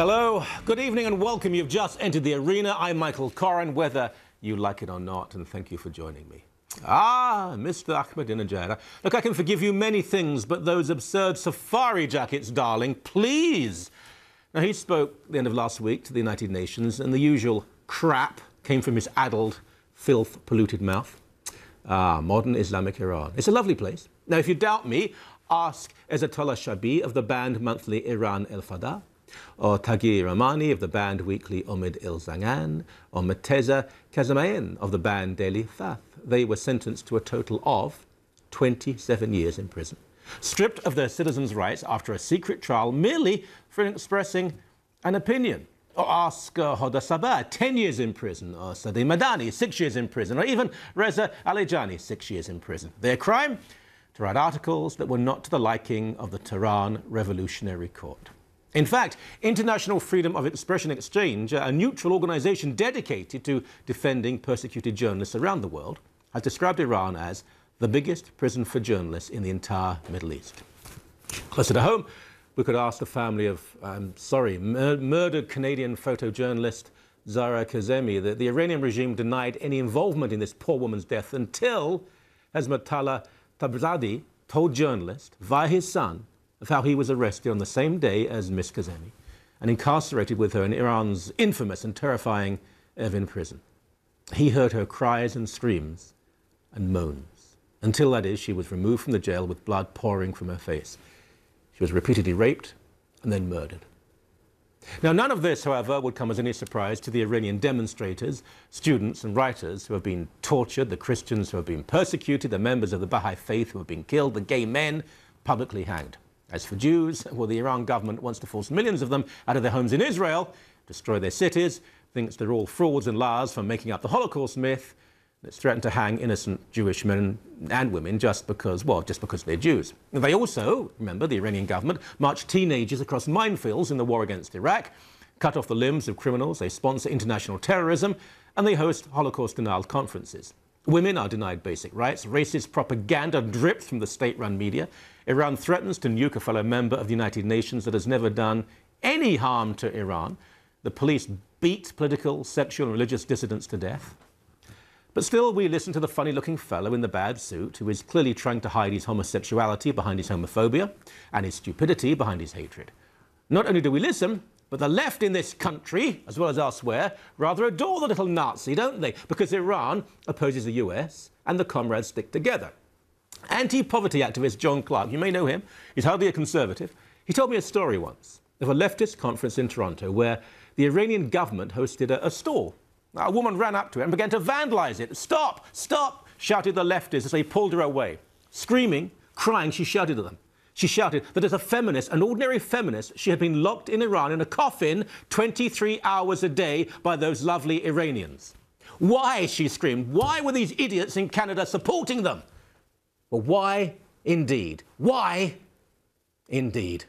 Hello, good evening and welcome. You've just entered the arena. I'm Michael Coren, whether you like it or not, and thank you for joining me. Ah, Mr. Ahmadinejad. Look, I can forgive you many things, but those absurd safari jackets, darling, please. Now, he spoke at the end of last week to the United Nations, and the usual crap came from his addled, filth-polluted mouth. Ah, modern Islamic Iran. It's a lovely place. Now, if you doubt me, ask Ezatollah Shabi of the band monthly Iran El Fada, or Taghi Rahmani of the band weekly Omid Il Zangan, or Mateza Kazamayan of the band Daily Fath. They were sentenced to a total of 27 years in prison, stripped of their citizens' rights after a secret trial merely for expressing an opinion. Or ask Hoda Sabah, 10 years in prison, or Sadeh Madani, 6 years in prison, or even Reza Alejani, 6 years in prison. Their crime? To write articles that were not to the liking of the Tehran Revolutionary Court. In fact, International Freedom of Expression Exchange, a neutral organization dedicated to defending persecuted journalists around the world, has described Iran as the biggest prison for journalists in the entire Middle East. Closer to home, we could ask the family of, murdered Canadian photojournalist Zara Kazemi that the Iranian regime denied any involvement in this poor woman's death until Hezbollah Tabzadi told journalists via his son of how he was arrested on the same day as Miss Kazemi and incarcerated with her in Iran's infamous and terrifying Evin prison. He heard her cries and screams and moans until, that is, she was removed from the jail with blood pouring from her face. She was repeatedly raped and then murdered. Now, none of this, however, would come as any surprise to the Iranian demonstrators, students and writers who have been tortured, the Christians who have been persecuted, the members of the Baha'i faith who have been killed, the gay men publicly hanged. As for Jews, well, the Iran government wants to force millions of them out of their homes in Israel, destroy their cities, thinks they're all frauds and liars from making up the Holocaust myth. It's threatened to hang innocent Jewish men and women just because they're Jews. They also, remember, the Iranian government marched teenagers across minefields in the war against Iraq, cut off the limbs of criminals, they sponsor international terrorism, and they host Holocaust denial conferences. Women are denied basic rights, racist propaganda drips from the state-run media. Iran threatens to nuke a fellow member of the United Nations that has never done any harm to Iran. The police beat political, sexual and religious dissidents to death. But still, we listen to the funny-looking fellow in the bad suit who is clearly trying to hide his homosexuality behind his homophobia and his stupidity behind his hatred. Not only do we listen, but the left in this country, as well as elsewhere, rather adore the little Nazi, don't they? Because Iran opposes the US and the comrades stick together. Anti-poverty activist John Clark, you may know him, he's hardly a conservative. He told me a story once of a leftist conference in Toronto where the Iranian government hosted a stall. A woman ran up to it and began to vandalize it. "Stop! Stop!" shouted the leftists as they pulled her away. Screaming, crying, she shouted at them. She shouted that as a feminist, an ordinary feminist, she had been locked in Iran in a coffin 23 hours a day by those lovely Iranians. Why, she screamed, why were these idiots in Canada supporting them? Well, why indeed? Why indeed?